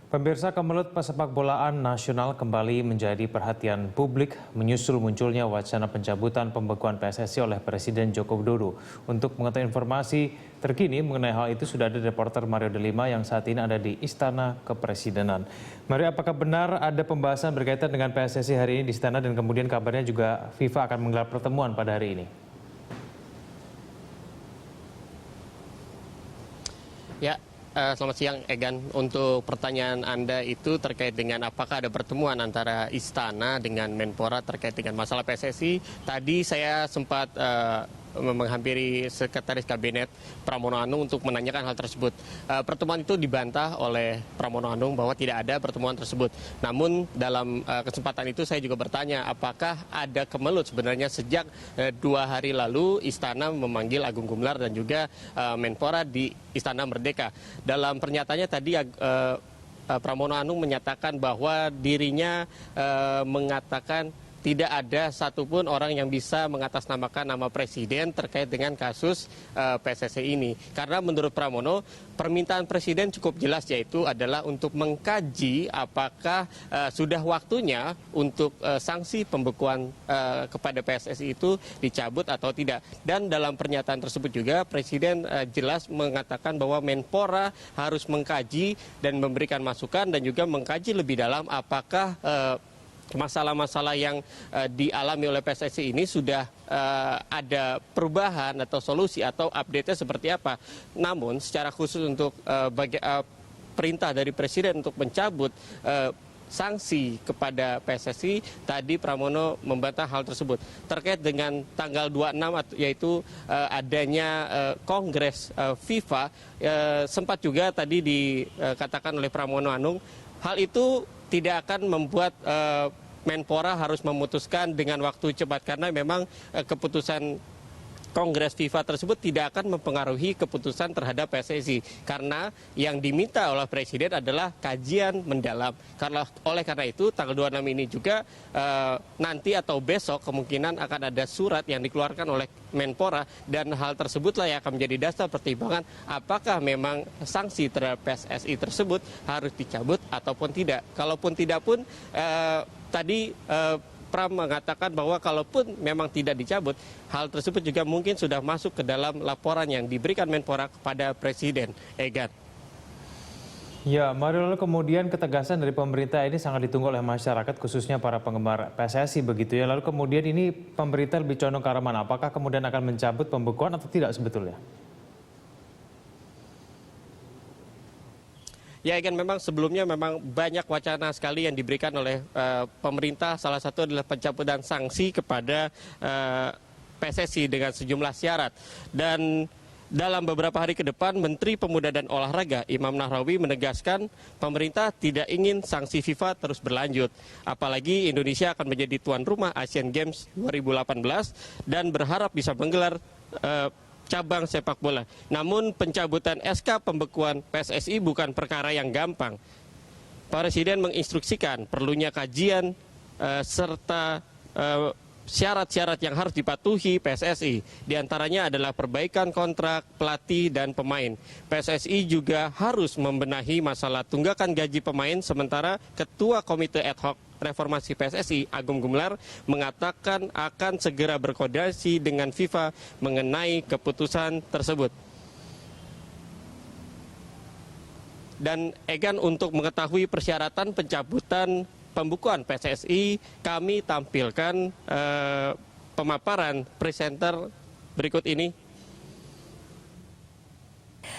Pemirsa, kemelut pesepak bolaan nasional kembali menjadi perhatian publik menyusul munculnya wacana pencabutan pembekuan PSSI oleh Presiden Joko Widodo. Untuk mengetahui informasi terkini mengenai hal itu sudah ada reporter Mario Delima yang saat ini ada di Istana Kepresidenan. Mario, apakah benar ada pembahasan berkaitan dengan PSSI hari ini di Istana dan kemudian kabarnya juga FIFA akan menggelar pertemuan pada hari ini? Ya, selamat siang Egan. Untuk pertanyaan Anda itu terkait dengan apakah ada pertemuan antara Istana dengan Menpora terkait dengan masalah PSSI. Tadi saya sempat menghampiri Sekretaris Kabinet Pramono Anung untuk menanyakan hal tersebut. Pertemuan itu dibantah oleh Pramono Anung bahwa tidak ada pertemuan tersebut. Namun dalam kesempatan itu saya juga bertanya apakah ada kemelut sebenarnya sejak 2 hari lalu Istana memanggil Agung Gumelar dan juga Menpora di Istana Merdeka. Dalam pernyataannya tadi Pramono Anung menyatakan bahwa dirinya mengatakan tidak ada satupun orang yang bisa mengatasnamakan nama presiden terkait dengan kasus PSSI ini. Karena menurut Pramono, permintaan presiden cukup jelas, yaitu adalah untuk mengkaji apakah sudah waktunya untuk sanksi pembekuan kepada PSSI itu dicabut atau tidak. Dan dalam pernyataan tersebut juga presiden jelas mengatakan bahwa Menpora harus mengkaji dan memberikan masukan dan juga mengkaji lebih dalam apakah masalah-masalah yang dialami oleh PSSI ini sudah ada perubahan atau solusi atau update-nya seperti apa. Namun secara khusus untuk perintah dari Presiden untuk mencabut sanksi kepada PSSI, tadi Pramono membantah hal tersebut. Terkait dengan tanggal 26 yaitu adanya Kongres FIFA, sempat juga tadi dikatakan oleh Pramono Anung, hal itu tidak akan membuat Menpora harus memutuskan dengan waktu cepat karena memang keputusan Kongres FIFA tersebut tidak akan mempengaruhi keputusan terhadap PSSI karena yang diminta oleh Presiden adalah kajian mendalam. Oleh karena itu tanggal 26 ini juga nanti atau besok kemungkinan akan ada surat yang dikeluarkan oleh Menpora dan hal tersebutlah yang akan menjadi dasar pertimbangan apakah memang sanksi terhadap PSSI tersebut harus dicabut ataupun tidak. Kalaupun tidak pun tadi Pram mengatakan bahwa kalaupun memang tidak dicabut, hal tersebut juga mungkin sudah masuk ke dalam laporan yang diberikan Menpora kepada Presiden. Egan. Ya, Mario, lalu kemudian ketegasan dari pemerintah ini sangat ditunggu oleh masyarakat, khususnya para penggemar PSSI begitu ya. Lalu kemudian ini pemerintah lebih condong ke arah mana? Apakah kemudian akan mencabut pembekuan atau tidak sebetulnya? Ya, Egan, memang sebelumnya memang banyak wacana sekali yang diberikan oleh pemerintah. Salah satu adalah pencabutan sanksi kepada PSSI dengan sejumlah syarat. Dan dalam beberapa hari ke depan, Menteri Pemuda dan Olahraga Imam Nahrawi menegaskan pemerintah tidak ingin sanksi FIFA terus berlanjut. Apalagi Indonesia akan menjadi tuan rumah Asian Games 2018 dan berharap bisa menggelar cabang sepak bola. Namun pencabutan SK pembekuan PSSI bukan perkara yang gampang. Presiden menginstruksikan perlunya kajian serta syarat-syarat yang harus dipatuhi PSSI. Di antaranya adalah perbaikan kontrak pelatih dan pemain. PSSI juga harus membenahi masalah tunggakan gaji pemain, sementara Ketua Komite Ad Hoc Reformasi PSSI Agung Gumelar mengatakan akan segera berkoordinasi dengan FIFA mengenai keputusan tersebut. Dan Egan, untuk mengetahui persyaratan pencabutan pembekuan PSSI, kami tampilkan pemaparan presenter berikut ini.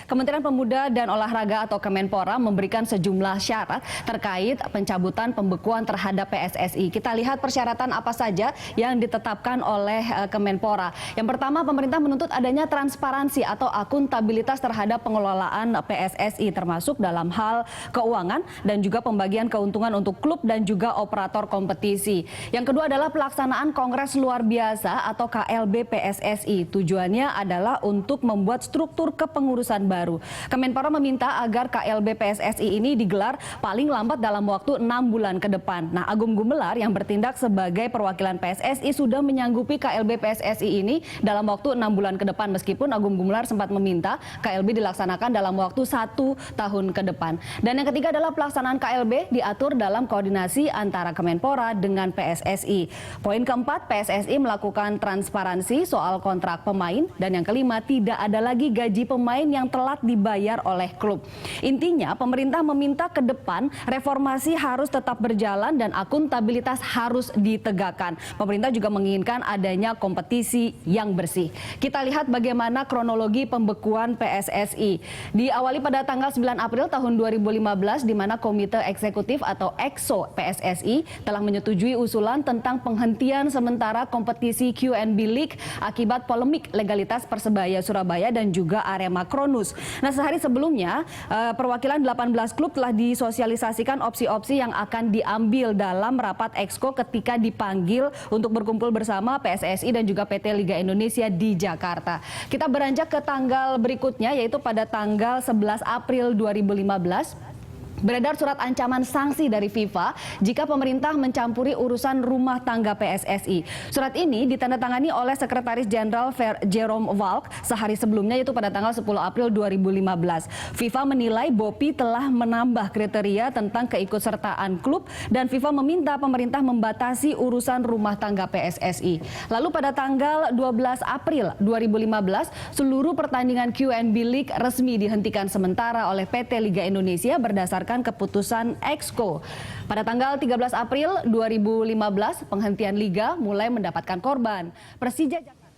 Kementerian Pemuda dan Olahraga atau Kemenpora memberikan sejumlah syarat terkait pencabutan pembekuan terhadap PSSI. Kita lihat persyaratan apa saja yang ditetapkan oleh Kemenpora. Yang pertama, pemerintah menuntut adanya transparansi atau akuntabilitas terhadap pengelolaan PSSI, termasuk dalam hal keuangan dan juga pembagian keuntungan untuk klub dan juga operator kompetisi. Yang kedua adalah pelaksanaan Kongres Luar Biasa atau KLB PSSI. Tujuannya adalah untuk membuat struktur kepengurusan keputusan baru. Kemenpora meminta agar KLB PSSI ini digelar paling lambat dalam waktu 6 bulan ke depan. Nah, Agung Gumelar yang bertindak sebagai perwakilan PSSI sudah menyanggupi KLB PSSI ini dalam waktu 6 bulan ke depan, meskipun Agung Gumelar sempat meminta KLB dilaksanakan dalam waktu 1 tahun ke depan. Dan yang ketiga adalah pelaksanaan KLB diatur dalam koordinasi antara Kemenpora dengan PSSI. Poin keempat, PSSI melakukan transparansi soal kontrak pemain. Dan yang kelima, tidak ada lagi gaji pemain yang telat dibayar oleh klub. Intinya, pemerintah meminta ke depan reformasi harus tetap berjalan dan akuntabilitas harus ditegakkan. Pemerintah juga menginginkan adanya kompetisi yang bersih. Kita lihat bagaimana kronologi pembekuan PSSI. Diawali pada tanggal 9 April tahun 2015, di mana Komite Eksekutif atau EXO PSSI telah menyetujui usulan tentang penghentian sementara kompetisi QNB League akibat polemik legalitas Persebaya Surabaya dan juga Arema Kronus. Nah, sehari sebelumnya perwakilan 18 klub telah disosialisasikan opsi-opsi yang akan diambil dalam rapat Exco ketika dipanggil untuk berkumpul bersama PSSI dan juga PT Liga Indonesia di Jakarta. Kita beranjak ke tanggal berikutnya, yaitu pada tanggal 11 April 2015. Beredar surat ancaman sanksi dari FIFA jika pemerintah mencampuri urusan rumah tangga PSSI. Surat ini ditandatangani oleh Sekretaris Jenderal Jerome Valk sehari sebelumnya, yaitu pada tanggal 10 April 2015. FIFA menilai Bopi telah menambah kriteria tentang keikutsertaan klub dan FIFA meminta pemerintah membatasi urusan rumah tangga PSSI. Lalu pada tanggal 12 April 2015, seluruh pertandingan QNB League resmi dihentikan sementara oleh PT Liga Indonesia berdasarkan keputusan Exco. Pada tanggal 13 April 2015, penghentian liga mulai mendapatkan korban. Persija Jakarta.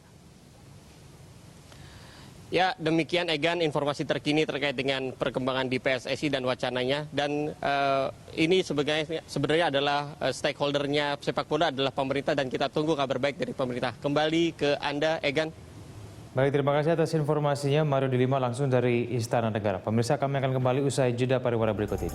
Ya, demikian Egan informasi terkini terkait dengan perkembangan di PSSI dan wacananya. Dan ini sebenarnya adalah stakeholdernya sepak bola adalah pemerintah, dan kita tunggu kabar baik dari pemerintah. Kembali ke Anda, Egan. Baik, terima kasih atas informasinya Mario Dilima langsung dari Istana Negara. Pemirsa, kami akan kembali usai jeda pariwara berikut ini.